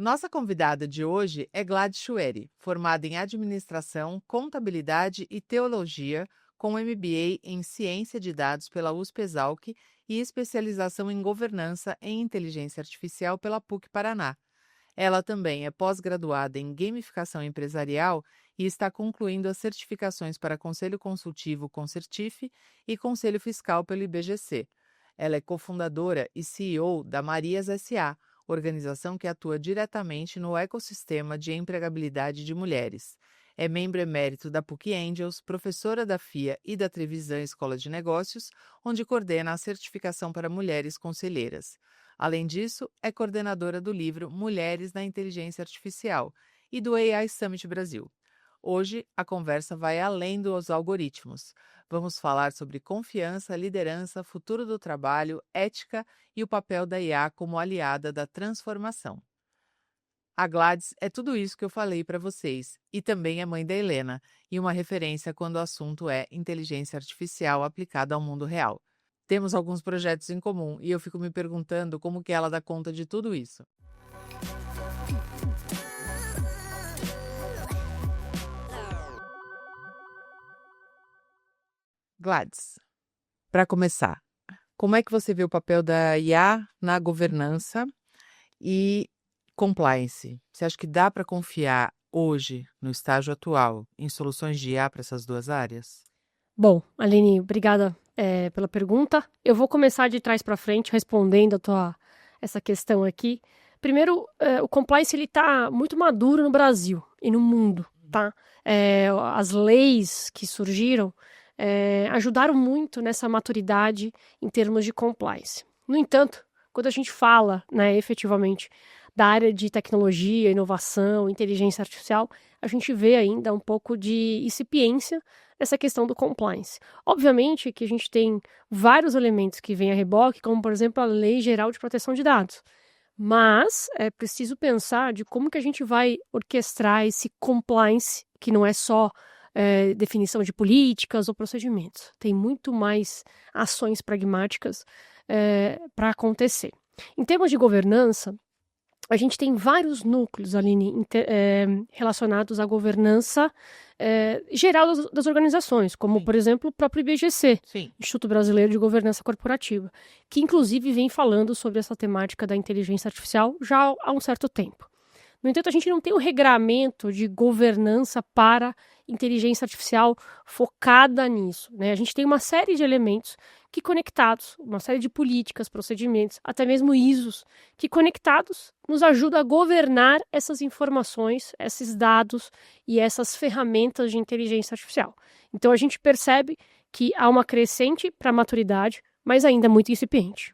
Nossa convidada de hoje é Gladys Chueri, formada em Administração, Contabilidade e Teologia, com MBA em Ciência de Dados pela USP-Exalc e especialização em Governança em Inteligência Artificial pela PUC Paraná. Ela também é pós-graduada em Gamificação Empresarial e está concluindo as certificações para Conselho Consultivo Concertif e Conselho Fiscal pelo IBGC. Ela é cofundadora e CEO da Marias S.A., organização que atua diretamente no ecossistema de empregabilidade de mulheres. É membro emérito da PUC Angels, professora da FIA e da Trevisan Escola de Negócios, onde coordena a certificação para mulheres conselheiras. Além disso, é coordenadora do livro Mulheres na Inteligência Artificial e do AI Summit Brasil. Hoje, a conversa vai além dos algoritmos. Vamos falar sobre confiança, liderança, futuro do trabalho, ética e o papel da IA como aliada da transformação. A Gladys é tudo isso que eu falei para vocês e também é mãe da Helena e uma referência quando o assunto é inteligência artificial aplicada ao mundo real. Temos alguns projetos em comum e eu fico me perguntando como que ela dá conta de tudo isso. Gladys, para começar, como é que você vê o papel da IA na governança e compliance? Você acha que dá para confiar hoje, no estágio atual, em soluções de IA para essas duas áreas? Bom, Aline, obrigada pela pergunta. Eu vou começar de trás para frente respondendo essa questão aqui. Primeiro, o compliance está muito maduro no Brasil e no mundo, tá? As leis que surgiram ajudaram muito nessa maturidade em termos de compliance. No entanto, quando a gente fala, efetivamente, da área de tecnologia, inovação, inteligência artificial, a gente vê ainda um pouco de incipiência nessa questão do compliance. Obviamente que a gente tem vários elementos que vêm a reboque, como, por exemplo, a Lei Geral de Proteção de Dados. Mas é preciso pensar de como que a gente vai orquestrar esse compliance, que não é só definição de políticas ou procedimentos. Tem muito mais ações pragmáticas para acontecer. Em termos de governança, a gente tem vários núcleos, Aline, relacionados à governança geral das organizações, como, Sim. por exemplo, o próprio IBGC, Sim. Instituto Brasileiro de Governança Corporativa, que inclusive vem falando sobre essa temática da inteligência artificial já há um certo tempo. No entanto, a gente não tem um regramento de governança para inteligência artificial focada nisso, né? A gente tem uma série de elementos que conectados, uma série de políticas, procedimentos, até mesmo ISOs, que conectados nos ajudam a governar essas informações, esses dados e essas ferramentas de inteligência artificial. Então, a gente percebe que há uma crescente para a maturidade, mas ainda muito incipiente.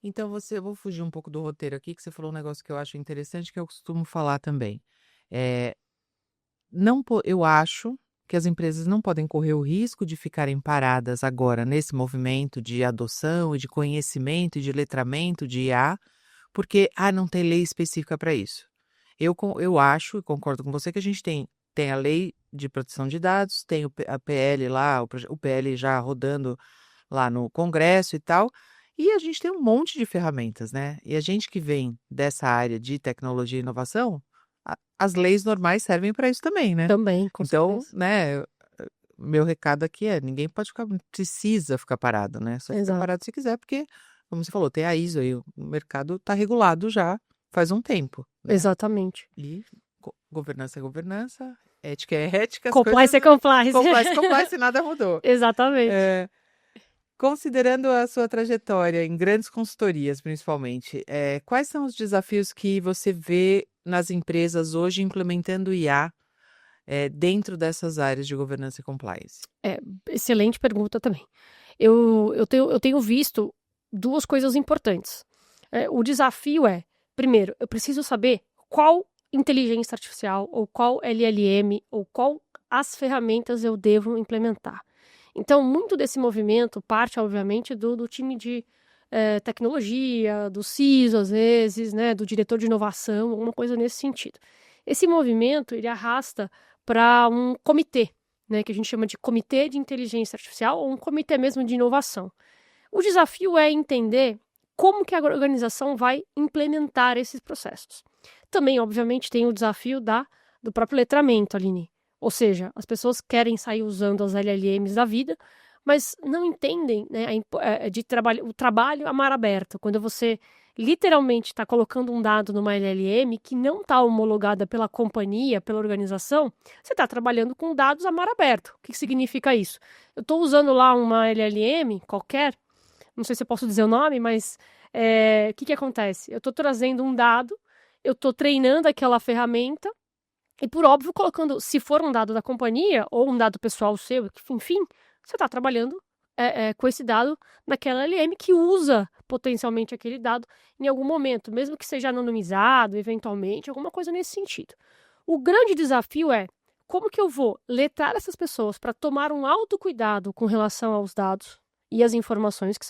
Então, eu vou fugir um pouco do roteiro aqui, que você falou um negócio que eu acho interessante, que eu costumo falar também. Eu acho que as empresas não podem correr o risco de ficarem paradas agora nesse movimento de adoção e de conhecimento e de letramento de IA, porque não tem lei específica para isso. Eu acho e concordo com você que a gente tem a lei de proteção de dados, tem a PL lá, o PL já rodando lá no Congresso e tal, e a gente tem um monte de ferramentas, né? E a gente que vem dessa área de tecnologia e inovação, as leis normais servem para isso também, né? Também, com Então, certeza. né, meu recado aqui ninguém precisa ficar parado, né? Só fica Exato. parado se quiser, porque, como você falou, tem a ISO aí, o mercado está regulado já faz um tempo, né? Exatamente. E governança é governança, ética é ética, Compliance é compliance. compliance, nada mudou. Exatamente. Considerando a sua trajetória em grandes consultorias, principalmente, quais são os desafios que você vê nas empresas hoje implementando IA dentro dessas áreas de governança e compliance? Excelente pergunta também. Eu tenho visto duas coisas importantes. O desafio primeiro, eu preciso saber qual inteligência artificial, ou qual LLM, ou qual as ferramentas eu devo implementar. Então, muito desse movimento parte, obviamente, do time de tecnologia, do CISO, às vezes, né, do diretor de inovação, alguma coisa nesse sentido. Esse movimento, ele arrasta para um comitê, né, que a gente chama de comitê de inteligência artificial, ou um comitê mesmo de inovação. O desafio é entender como que a organização vai implementar esses processos. Também, obviamente, tem o desafio do próprio letramento, Aline. Ou seja, as pessoas querem sair usando as LLMs da vida, mas não entendem, né, o trabalho a mar aberto. Quando você literalmente está colocando um dado numa LLM que não está homologada pela companhia, pela organização, você está trabalhando com dados a mar aberto. O que significa isso? Eu estou usando lá uma LLM qualquer, não sei se eu posso dizer o nome, mas o que acontece? Eu estou trazendo um dado, eu estou treinando aquela ferramenta e, por óbvio, colocando, se for um dado da companhia ou um dado pessoal seu, enfim, você está trabalhando com esse dado naquela LM que usa potencialmente aquele dado em algum momento, mesmo que seja anonimizado, eventualmente, alguma coisa nesse sentido. O grande desafio é como que eu vou letrar essas pessoas para tomar um autocuidado com relação aos dados e as informações que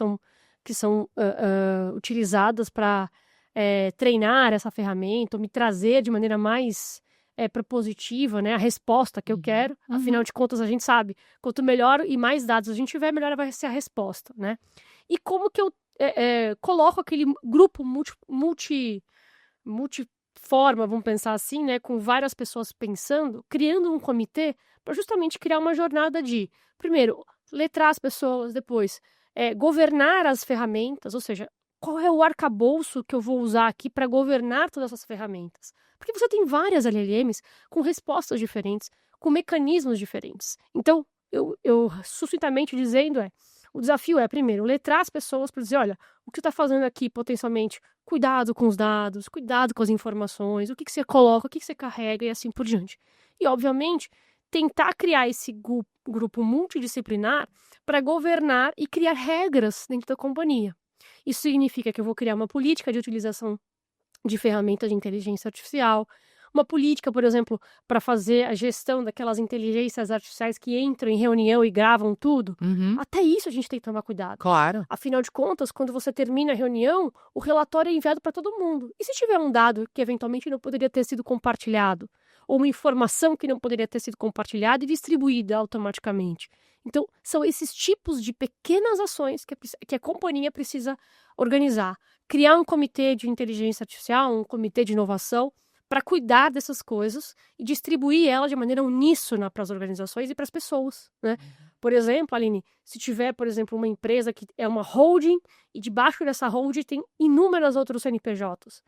são utilizadas para treinar essa ferramenta, ou me trazer de maneira mais propositiva, né, a resposta que eu quero. Afinal de contas, a gente sabe, quanto melhor e mais dados a gente tiver, melhor vai ser a resposta, né? E como que eu coloco aquele grupo multiforma, vamos pensar assim, né, com várias pessoas pensando, criando um comitê para justamente criar uma jornada de, primeiro, letrar as pessoas, depois, governar as ferramentas, ou seja, qual é o arcabouço que eu vou usar aqui para governar todas essas ferramentas? Porque você tem várias LLMs com respostas diferentes, com mecanismos diferentes. Então, eu sucintamente dizendo o desafio é, primeiro, letrar as pessoas para dizer, olha, o que você está fazendo aqui, potencialmente, cuidado com os dados, cuidado com as informações, o que você coloca, o que você carrega e assim por diante. E, obviamente, tentar criar esse grupo multidisciplinar para governar e criar regras dentro da companhia. Isso significa que eu vou criar uma política de utilização de ferramentas de inteligência artificial, uma política, por exemplo, para fazer a gestão daquelas inteligências artificiais que entram em reunião e gravam tudo. Até isso a gente tem que tomar cuidado. Claro. Afinal de contas, quando você termina a reunião, o relatório é enviado para todo mundo. E se tiver um dado que eventualmente não poderia ter sido compartilhado, ou uma informação que não poderia ter sido compartilhada e distribuída automaticamente? Então, são esses tipos de pequenas ações que a companhia precisa organizar. Criar um comitê de inteligência artificial, um comitê de inovação, para cuidar dessas coisas e distribuir ela de maneira uníssona para as organizações e para as pessoas, né? Por exemplo, Aline, se tiver, por exemplo, uma empresa que é uma holding e debaixo dessa holding tem inúmeros outros CNPJs,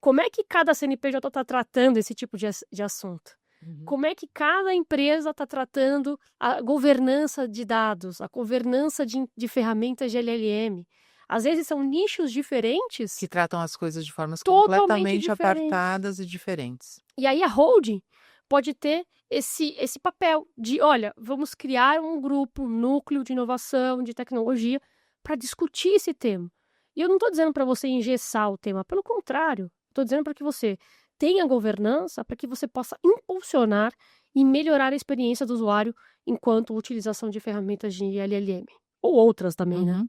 como é que cada CNPJ está tratando esse tipo de assunto? Como é que cada empresa está tratando a governança de dados, a governança de ferramentas de LLM? Às vezes são nichos diferentes. Que tratam as coisas de formas Totalmente completamente diferentes. apartadas e diferentes. E aí a holding pode ter esse papel de, olha, vamos criar um grupo, um núcleo de inovação, de tecnologia, para discutir esse tema. E eu não estou dizendo para você engessar o tema, pelo contrário, estou dizendo para que você tenha governança, para que você possa impulsionar e melhorar a experiência do usuário enquanto utilização de ferramentas de LLM. Ou outras também, né?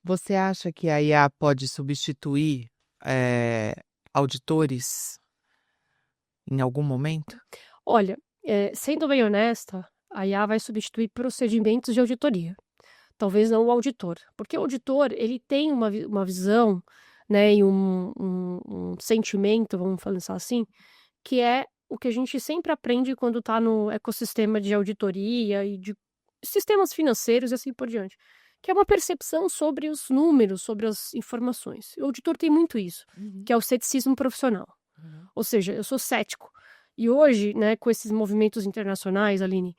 Você acha que a IA pode substituir auditores em algum momento? Olha, sendo bem honesta, a IA vai substituir procedimentos de auditoria. Talvez não o auditor. Porque o auditor, ele tem uma visão, né, e um sentimento, vamos falar assim, que é o que a gente sempre aprende quando está no ecossistema de auditoria e de sistemas financeiros e assim por diante. Que é uma percepção sobre os números, sobre as informações. O auditor tem muito isso, que é o ceticismo profissional. Ou seja, eu sou cético. E hoje, né, com esses movimentos internacionais, Aline,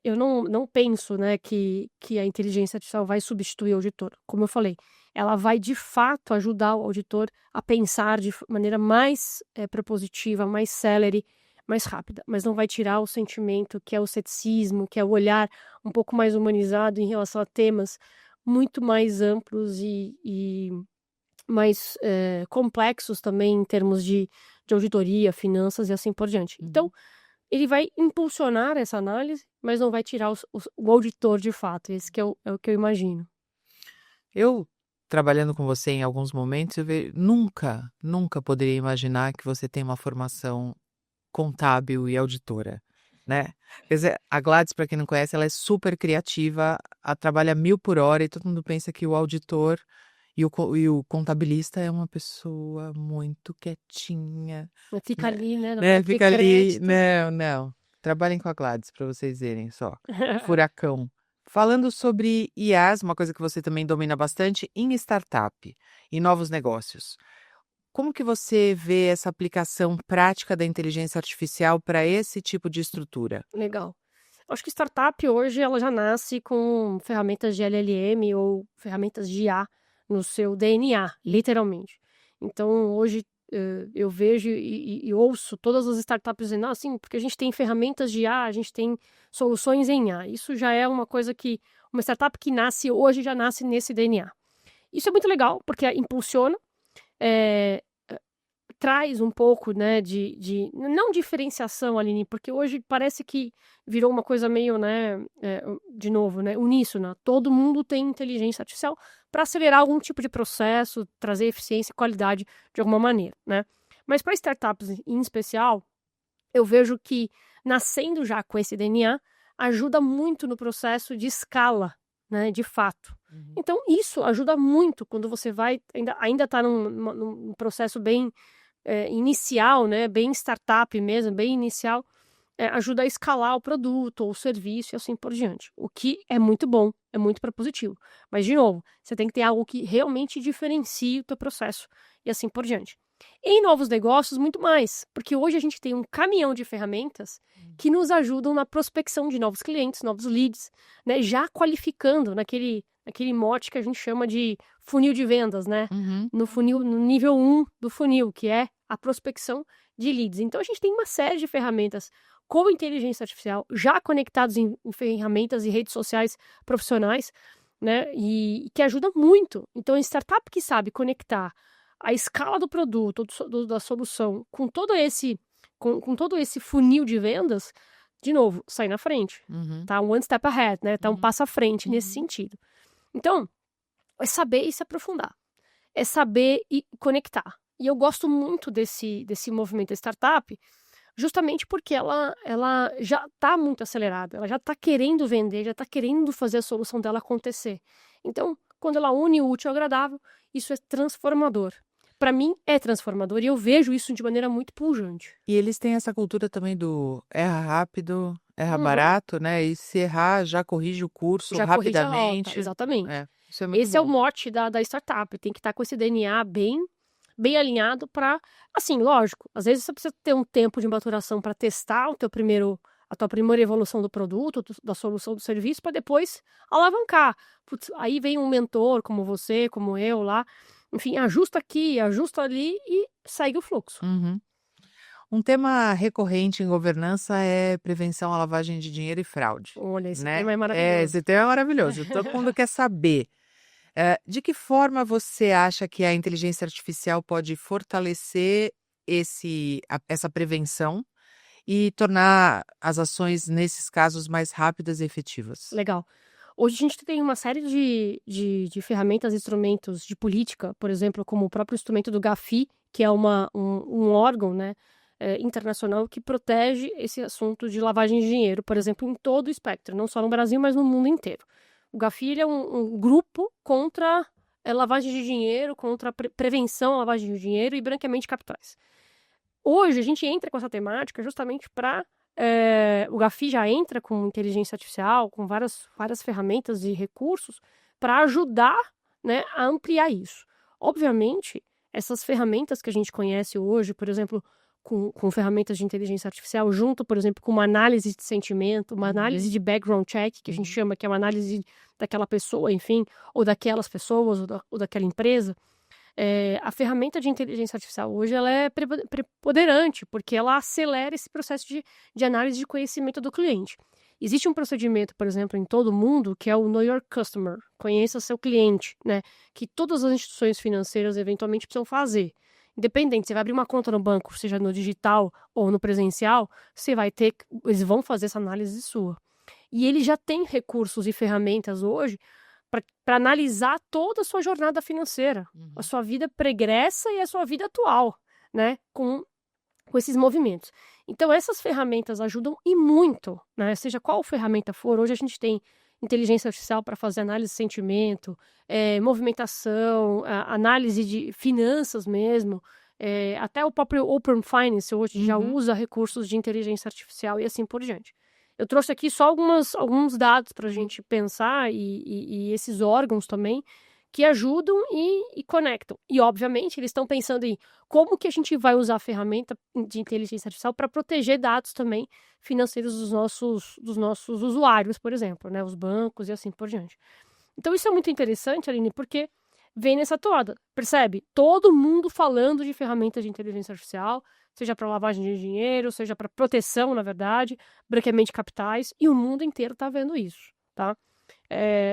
eu não penso, né, que a inteligência artificial vai substituir o auditor. Como eu falei, ela vai de fato ajudar o auditor a pensar de maneira mais propositiva, mais célere, mais rápida, mas não vai tirar o sentimento que é o ceticismo, que é o olhar um pouco mais humanizado em relação a temas muito mais amplos e mais complexos também em termos de auditoria, finanças e assim por diante. Então, ele vai impulsionar essa análise, mas não vai tirar o auditor de fato. Esse que é o que eu imagino. Eu, trabalhando com você em alguns momentos, nunca poderia imaginar que você tem uma formação contábil e auditora, né? Quer dizer, a Gladys, para quem não conhece, ela é super criativa, ela trabalha 1000 por hora e todo mundo pensa que o auditor E o contabilista é uma pessoa muito quietinha, Fica né? ali, né? Não Né? pode ter Fica ali. crédito. Não, não. Trabalhem com a Gladys para vocês verem só. Furacão. Falando sobre IAs, uma coisa que você também domina bastante, em startup e novos negócios. Como que você vê essa aplicação prática da inteligência artificial para esse tipo de estrutura? Legal. Acho que startup hoje ela já nasce com ferramentas de LLM ou ferramentas de IA no seu DNA, literalmente. Então hoje eu vejo e ouço todas as startups dizendo assim, porque a gente tem ferramentas de IA, a gente tem soluções em IA. Isso já é uma coisa que uma startup que nasce hoje já nasce nesse DNA. Isso é muito legal porque impulsiona, eh, traz um pouco, né, não diferenciação, Aline, porque hoje parece que virou uma coisa meio, né, de novo, né, uníssona. Todo mundo tem inteligência artificial para acelerar algum tipo de processo, trazer eficiência e qualidade de alguma maneira, né. Mas para startups em especial, eu vejo que nascendo já com esse DNA, ajuda muito no processo de escala, né, de fato. Uhum. Então isso ajuda muito quando você vai ainda está num processo bem inicial, né, bem startup mesmo, bem inicial, ajuda a escalar o produto ou o serviço e assim por diante. O que é muito bom, é muito propositivo. Mas, de novo, você tem que ter algo que realmente diferencie o teu processo e assim por diante. Em novos negócios, muito mais, porque hoje a gente tem um caminhão de ferramentas que nos ajudam na prospecção de novos clientes, novos leads, né, já qualificando naquele mote que a gente chama de funil de vendas, né? Uhum. No funil, no nível 1 do funil, que é a prospecção de leads. Então a gente tem uma série de ferramentas com inteligência artificial já conectados em ferramentas e redes sociais profissionais, né? E que ajuda muito. Então, a startup que sabe conectar a escala do produto, da solução, com todo esse funil de vendas, de novo, sai na frente. Uhum. Tá one step ahead, né? Tá um Uhum. passo à frente nesse Uhum. sentido. Então, é saber e se aprofundar. É saber e conectar. E eu gosto muito desse movimento startup, justamente porque ela já está muito acelerada, ela já está querendo vender, já está querendo fazer a solução dela acontecer. Então, quando ela une o útil ao agradável, isso é transformador. Para mim, é transformador e eu vejo isso de maneira muito pujante. E eles têm essa cultura também do erra rápido, erra Uhum. barato, né? E se errar, já corrige o curso Já corrige a rota, rapidamente. exatamente. Isso é muito Esse é o bom. mote da startup, tem que estar com esse DNA bem alinhado para, assim, lógico, às vezes você precisa ter um tempo de maturação para testar a tua primeira evolução do produto, da solução do serviço, para depois alavancar. Putz, aí vem um mentor como você, como eu lá, enfim, ajusta aqui, ajusta ali e segue o fluxo. Uhum. Um tema recorrente em governança é prevenção à lavagem de dinheiro e fraude, Olha, esse né? tema é maravilhoso. Esse tema é maravilhoso. Todo mundo quer saber. De que forma você acha que a inteligência artificial pode fortalecer essa prevenção e tornar as ações, nesses casos, mais rápidas e efetivas? Legal. Hoje a gente tem uma série de ferramentas, instrumentos de política, por exemplo, como o próprio instrumento do GAFI, que é um órgão, né, internacional que protege esse assunto de lavagem de dinheiro, por exemplo, em todo o espectro, não só no Brasil, mas no mundo inteiro. O GAFI ele é um grupo contra lavagem de dinheiro, contra a prevenção à lavagem de dinheiro e branqueamento de capitais. Hoje a gente entra com essa temática justamente para o GAFI já entra com inteligência artificial, com várias ferramentas e recursos para ajudar, né, a ampliar isso. Obviamente, essas ferramentas que a gente conhece hoje, por exemplo, com ferramentas de inteligência artificial, junto, por exemplo, com uma análise de sentimento, uma análise de background check, que a gente chama, que é uma análise daquela pessoa, enfim, ou daquelas pessoas, ou daquela empresa. A ferramenta de inteligência artificial hoje ela é preponderante, porque ela acelera esse processo de análise de conhecimento do cliente. Existe um procedimento, por exemplo, em todo o mundo, que é o Know Your Customer, conheça seu cliente, né? Que todas as instituições financeiras eventualmente precisam fazer. Independente, você vai abrir uma conta no banco, seja no digital ou no presencial, eles vão fazer essa análise sua. E ele já tem recursos e ferramentas hoje para analisar toda a sua jornada financeira, a sua vida pregressa e a sua vida atual, né, com esses movimentos. Então essas ferramentas ajudam e muito, né, seja qual ferramenta for. Hoje a gente tem inteligência artificial para fazer análise de sentimento, movimentação, análise de finanças mesmo, até o próprio Open Finance hoje já usa recursos de inteligência artificial e assim por diante. Eu trouxe aqui só alguns dados para a gente pensar e esses órgãos também que ajudam e conectam. E, obviamente, eles estão pensando em como que a gente vai usar a ferramenta de inteligência artificial para proteger dados também financeiros dos nossos usuários, por exemplo, né? Os bancos e assim por diante. Então, isso é muito interessante, Aline, porque vem nessa toada, percebe? Todo mundo falando de ferramentas de inteligência artificial, seja para lavagem de dinheiro, seja para proteção, na verdade, branqueamento de capitais, e o mundo inteiro está vendo isso, tá?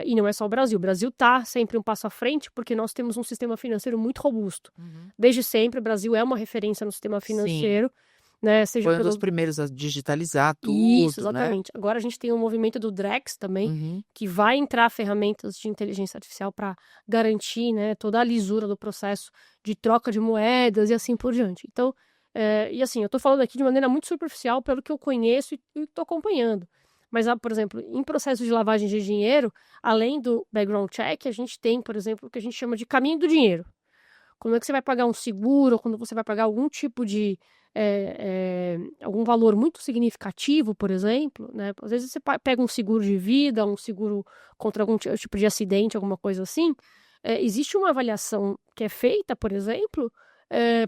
E não é só o Brasil está sempre um passo à frente, porque nós temos um sistema financeiro muito robusto. Desde sempre, o Brasil é uma referência no sistema financeiro, né? Seja Foi um dos primeiros a digitalizar tudo, Isso, né? exatamente. Agora a gente tem o movimento do Drex também, que vai entrar ferramentas de inteligência artificial para garantir, né, toda a lisura do processo de troca de moedas e assim por diante. Então, e assim, eu estou falando aqui de maneira muito superficial pelo que eu conheço e estou acompanhando. Mas, por exemplo, em processo de lavagem de dinheiro, além do background check, a gente tem, por exemplo, o que a gente chama de caminho do dinheiro. Quando é que você vai pagar um seguro, ou quando você vai pagar algum tipo de algum valor muito significativo, por exemplo, né? Às vezes você pega um seguro de vida, um seguro contra algum tipo de acidente, alguma coisa assim. Existe uma avaliação que é feita, por exemplo,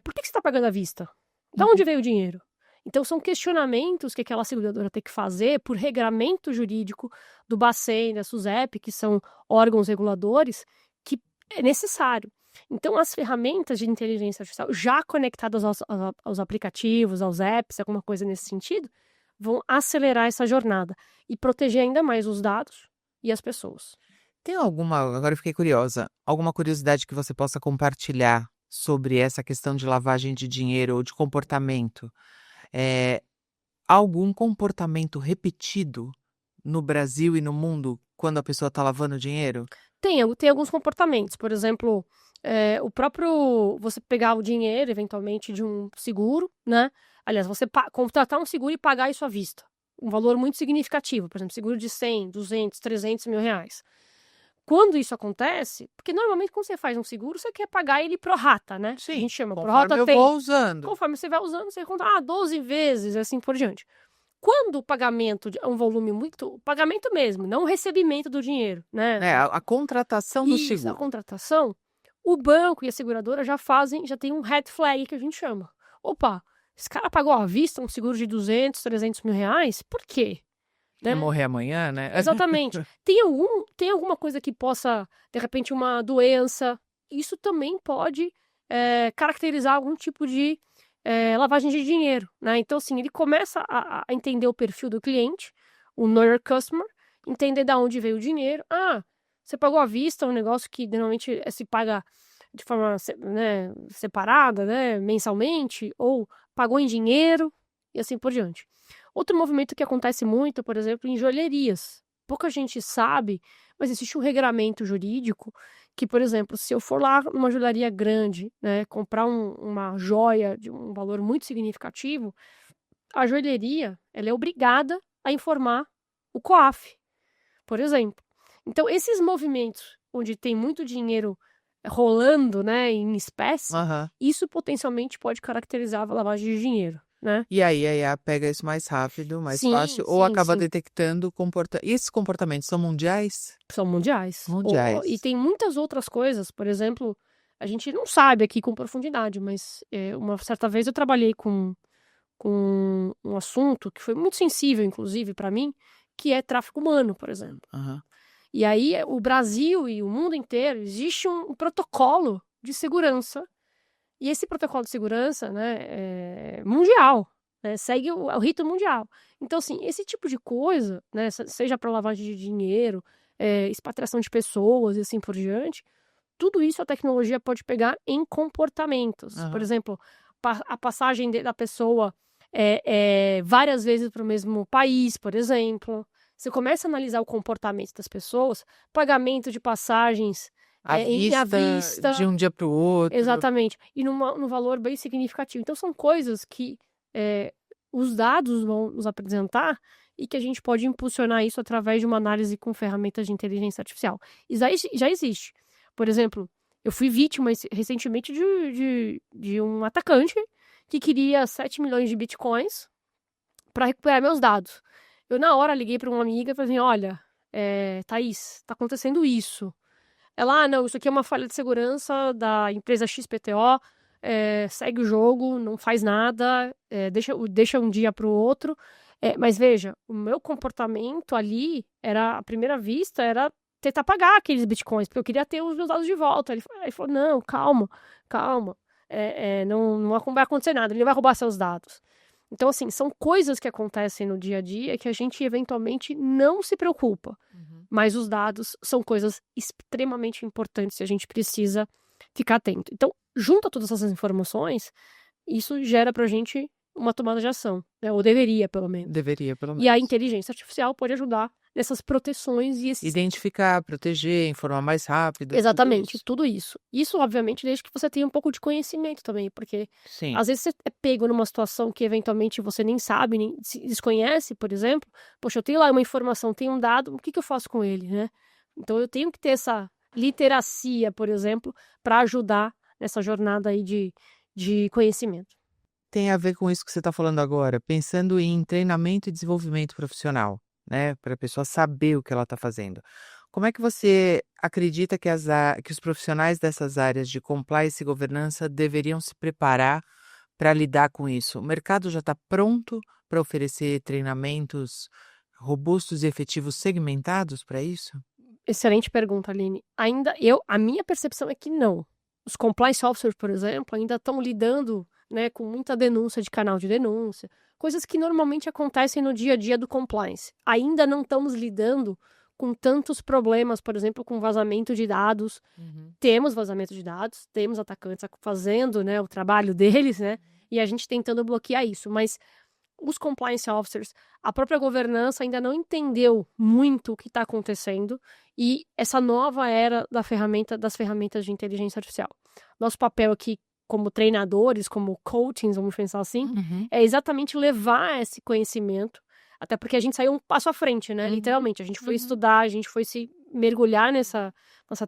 por que você está pagando à vista? De onde veio o dinheiro? Então, são questionamentos que aquela seguradora tem que fazer por regramento jurídico do Bacen, da SUSEP, que são órgãos reguladores, que é necessário. Então, as ferramentas de inteligência artificial já conectadas aos aplicativos, aos apps, alguma coisa nesse sentido, vão acelerar essa jornada e proteger ainda mais os dados e as pessoas. Tem agora eu fiquei curiosa, alguma curiosidade que você possa compartilhar sobre essa questão de lavagem de dinheiro ou de comportamento? Algum comportamento repetido no Brasil e no mundo quando a pessoa está lavando dinheiro? Tem alguns comportamentos, por exemplo, o próprio você pegar o dinheiro, eventualmente, de um seguro, né? Aliás, você contratar um seguro e pagar isso à vista. Um valor muito significativo, por exemplo, seguro de 100, 200, 300 mil reais. Quando isso acontece, porque normalmente quando você faz um seguro, você quer pagar ele pro rata, né? Sim, a gente chama pro conforme rata eu vou usando. Conforme você vai usando, você conta 12 vezes, assim por diante. Quando o pagamento é um volume muito... Pagamento mesmo, não o recebimento do dinheiro, né? A contratação do Isso, a seguro. contratação, o banco e a seguradora já tem um red flag que a gente chama. Opa, esse cara pagou à vista um seguro de 200, 300 mil reais? Por quê? Vai morrer amanhã, né? Exatamente. Tem alguma coisa que possa, de repente, uma doença. Isso também pode caracterizar algum tipo de lavagem de dinheiro, né? Então, assim, ele começa a entender o perfil do cliente, o Know Your Customer, entender de onde veio o dinheiro. Você pagou à vista, um negócio que normalmente se paga de forma separada, né, mensalmente, ou pagou em dinheiro, e assim por diante. Outro movimento que acontece muito, por exemplo, em joalherias. Pouca gente sabe, mas existe um regramento jurídico que, por exemplo, se eu for lá numa joalheria grande, né, comprar uma joia de um valor muito significativo, a joalheria ela é obrigada a informar o COAF, por exemplo. Então, esses movimentos onde tem muito dinheiro rolando, né, em espécie, isso potencialmente pode caracterizar a lavagem de dinheiro. Né? E aí a IA pega isso mais rápido, mais fácil, ou acaba detectando E esses comportamentos são mundiais? São mundiais. Mundiais. E tem muitas outras coisas, por exemplo, a gente não sabe aqui com profundidade, mas uma certa vez eu trabalhei com um assunto que foi muito sensível, inclusive, para mim, que é tráfico humano, por exemplo. E aí o Brasil e o mundo inteiro, existe um protocolo de segurança. E esse protocolo de segurança, né, é mundial, né, segue o rito mundial. Então, assim, esse tipo de coisa, né, seja para lavagem de dinheiro, expatriação de pessoas e assim por diante, tudo isso a tecnologia pode pegar em comportamentos. Por exemplo, a passagem da pessoa várias vezes para o mesmo país, por exemplo. Você começa a analisar o comportamento das pessoas, pagamento de passagens à vista, de um dia para o outro. Exatamente. E num valor bem significativo. Então, são coisas que os dados vão nos apresentar e que a gente pode impulsionar isso através de uma análise com ferramentas de inteligência artificial. Isso aí já existe. Por exemplo, eu fui vítima recentemente de um atacante que queria 7 milhões de bitcoins para recuperar meus dados. Eu, na hora, liguei para uma amiga e falei assim, olha, Thaís, está acontecendo isso. Ela, não, isso aqui é uma falha de segurança da empresa XPTO, segue o jogo, não faz nada, deixa um dia para o outro. Mas veja, o meu comportamento ali, à primeira vista, era tentar pagar aqueles bitcoins, porque eu queria ter os meus dados de volta. Ele falou, não, calma, não vai acontecer nada, ele não vai roubar seus dados. Então, assim, são coisas que acontecem no dia a dia que a gente eventualmente não se preocupa. Mas os dados são coisas extremamente importantes e a gente precisa ficar atento. Então, junto a todas essas informações, isso gera pra gente uma tomada de ação, né? Ou deveria, pelo menos. Deveria, pelo menos. E a inteligência artificial pode ajudar nessas proteções e esses... Identificar, proteger, informar mais rápido. Exatamente, tudo isso. Isso, obviamente, desde que você tenha um pouco de conhecimento também, porque Sim. às vezes você é pego numa situação que eventualmente você nem sabe, nem se desconhece, por exemplo. Poxa, eu tenho lá uma informação, tenho um dado, o que eu faço com ele, né? Então eu tenho que ter essa literacia, por exemplo, para ajudar nessa jornada aí de conhecimento. Tem a ver com isso que você está falando agora, pensando em treinamento e desenvolvimento profissional, né? Para a pessoa saber o que ela está fazendo. Como é que você acredita que os profissionais dessas áreas de compliance e governança deveriam se preparar para lidar com isso? O mercado já está pronto para oferecer treinamentos robustos e efetivos segmentados para isso? Excelente pergunta, Aline. A minha percepção é que não. Os compliance officers, por exemplo, ainda estão lidando, né, com muita denúncia de canal de denúncia, coisas que normalmente acontecem no dia a dia do compliance. Ainda não estamos lidando com tantos problemas, por exemplo, com vazamento de dados. Temos vazamento de dados, temos atacantes fazendo, né, o trabalho deles, né, e a gente tentando bloquear isso, mas os compliance officers, a própria governança ainda não entendeu muito o que está acontecendo e essa nova era das ferramentas de inteligência artificial. Nosso papel aqui como treinadores, como coachings, vamos pensar assim, é exatamente levar esse conhecimento, até porque a gente saiu um passo à frente, né? Literalmente, a gente foi estudar, a gente foi se mergulhar nessa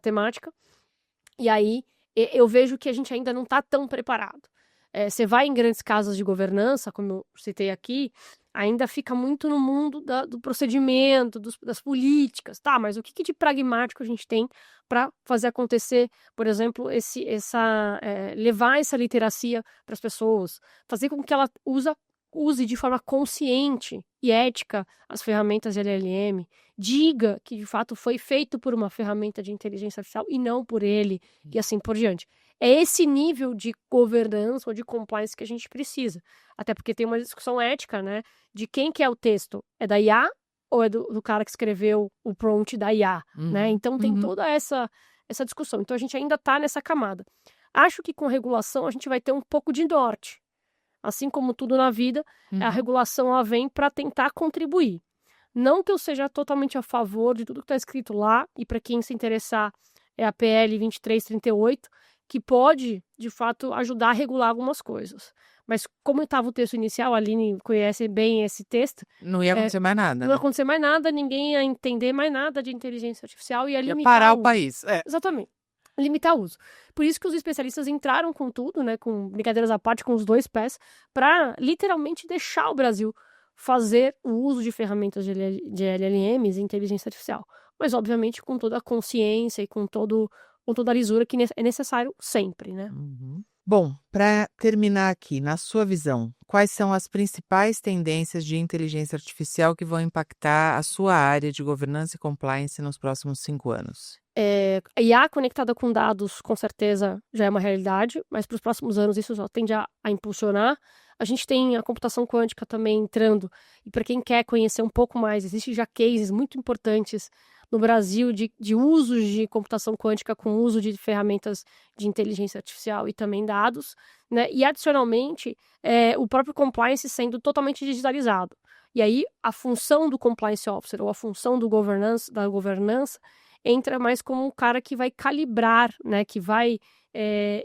temática, e aí eu vejo que a gente ainda não está tão preparado. Você vai em grandes casas de governança, como eu citei aqui, ainda fica muito no mundo do procedimento, das políticas, tá? Mas o que de pragmático a gente tem para fazer acontecer, por exemplo, levar essa literacia para as pessoas, fazer com que ela use de forma consciente e ética as ferramentas de LLM, diga que de fato foi feito por uma ferramenta de inteligência artificial e não por ele, e assim por diante. É esse nível de governança ou de compliance que a gente precisa. Até porque tem uma discussão ética, né? De quem que é o texto. É da IA ou é do cara que escreveu o prompt da IA, né? Então tem toda essa discussão. Então a gente ainda está nessa camada. Acho que com regulação a gente vai ter um pouco de norte. Assim como tudo na vida, a regulação ela vem para tentar contribuir. Não que eu seja totalmente a favor de tudo que está escrito lá, e para quem se interessar, é a PL 2338, que pode, de fato, ajudar a regular algumas coisas. Mas como estava o texto inicial, a Aline conhece bem esse texto... Não ia acontecer mais nada. Não ia acontecer mais nada, ninguém ia entender mais nada de inteligência artificial e ia limitar parar o país. Exatamente. Limitar o uso. Por isso que os especialistas entraram com tudo, né, com brincadeiras à parte, com os dois pés, para literalmente deixar o Brasil fazer o uso de ferramentas de LLMs e inteligência artificial. Mas, obviamente, com toda a consciência e com toda a lisura que é necessário sempre, né? Bom, para terminar aqui, na sua visão, quais são as principais tendências de inteligência artificial que vão impactar a sua área de governança e compliance nos próximos 5 anos? A IA conectada com dados, com certeza, já é uma realidade, mas para os próximos anos isso só tende a impulsionar. A gente tem a computação quântica também entrando, e para quem quer conhecer um pouco mais, existem já cases muito importantes no Brasil de usos de computação quântica com uso de ferramentas de inteligência artificial e também dados, né? E, adicionalmente, o próprio compliance sendo totalmente digitalizado. E aí, a função do compliance officer ou a função da governança entra mais como um cara que vai calibrar, né, que vai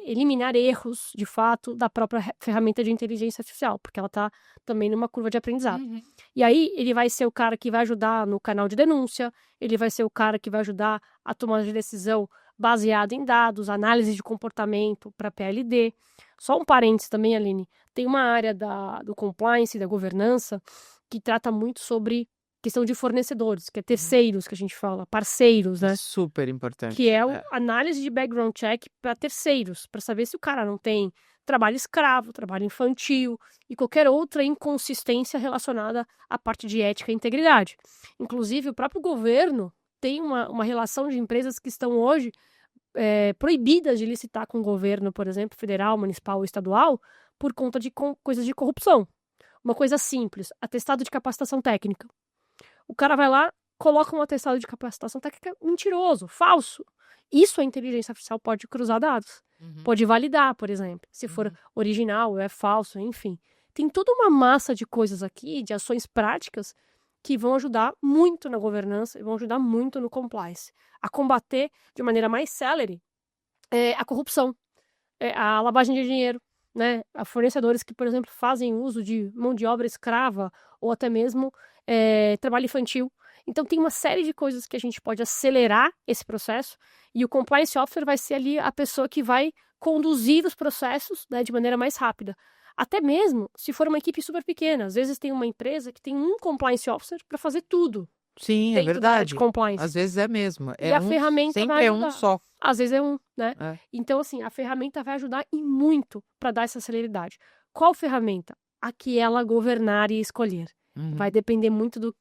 eliminar erros, de fato, da própria ferramenta de inteligência artificial, porque ela está também numa curva de aprendizado. Uhum. E aí ele vai ser o cara que vai ajudar no canal de denúncia, ele vai ser o cara que vai ajudar a tomar de decisão baseada em dados, análise de comportamento para PLD. Só um parênteses também, Aline, tem uma área do compliance, da governança, que trata muito sobre questão de fornecedores, que é terceiros, que a gente fala, parceiros, né? Super importante. Que é a análise de background check para terceiros, para saber se o cara não tem trabalho escravo, trabalho infantil e qualquer outra inconsistência relacionada à parte de ética e integridade. Inclusive, o próprio governo tem uma relação de empresas que estão hoje proibidas de licitar com o governo, por exemplo, federal, municipal ou estadual, por conta de coisas de corrupção. Uma coisa simples, atestado de capacitação técnica. O cara vai lá, coloca um atestado de capacitação técnica mentiroso, falso. Isso a inteligência artificial pode cruzar dados. Pode validar, por exemplo, se for original ou é falso, enfim. Tem toda uma massa de coisas aqui, de ações práticas, que vão ajudar muito na governança e vão ajudar muito no compliance. A combater de maneira mais célere a corrupção, a lavagem de dinheiro, né? A fornecedores que, por exemplo, fazem uso de mão de obra escrava ou até mesmo trabalho infantil. Então, tem uma série de coisas que a gente pode acelerar esse processo e o Compliance Officer vai ser ali a pessoa que vai conduzir os processos, né, de maneira mais rápida. Até mesmo se for uma equipe super pequena. Às vezes tem uma empresa que tem um Compliance Officer para fazer tudo. Sim, é dentro da área de verdade. compliance. Às vezes é mesmo. E a ferramenta sempre vai é um ajudar. só. Às vezes é um, né? É. Então, assim, a ferramenta vai ajudar e muito para dar essa celeridade. Qual ferramenta? A que ela governar e escolher. Vai depender muito do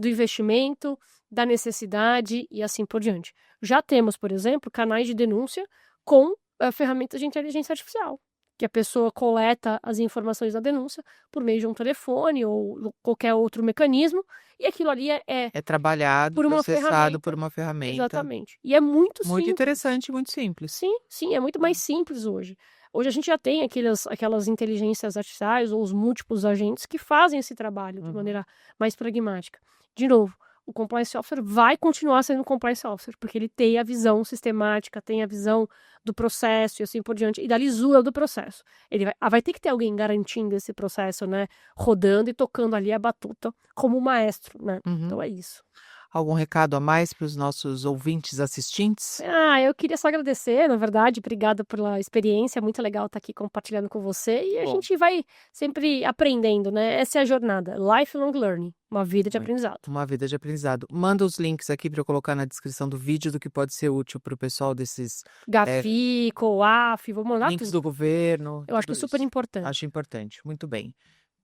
investimento, da necessidade e assim por diante. Já temos, por exemplo, canais de denúncia com ferramentas de inteligência artificial, que a pessoa coleta as informações da denúncia por meio de um telefone ou qualquer outro mecanismo, e aquilo ali É trabalhado, por uma processado ferramenta. por uma ferramenta. Exatamente. E é muito Muito simples. interessante, muito simples. Sim, é muito mais simples hoje. Hoje a gente já tem aquelas inteligências artificiais ou os múltiplos agentes que fazem esse trabalho de maneira mais pragmática. De novo, o Compliance Officer vai continuar sendo Compliance Officer, porque ele tem a visão sistemática, tem a visão do processo e assim por diante, e da lisura do processo. Ele vai ter que ter alguém garantindo esse processo, né, rodando e tocando ali a batuta como maestro, né? Então é isso. Algum recado a mais para os nossos ouvintes assistentes? Eu queria só agradecer, na verdade, obrigada pela experiência, muito legal estar aqui compartilhando com você, e a gente vai sempre aprendendo, né? Essa é a jornada, lifelong learning, uma vida de aprendizado. Uma vida de aprendizado. Manda os links aqui para eu colocar na descrição do vídeo do que pode ser útil para o pessoal desses Gafi, COAF, vou mandar links tudo. do governo. Eu acho que é tudo super isso. importante. Acho importante. Muito bem.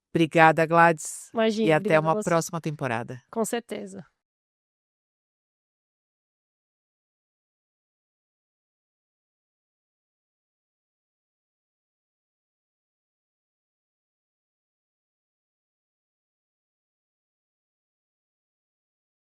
Obrigada, Gladys. Imagina, E até obrigada a uma você. próxima temporada. Com certeza.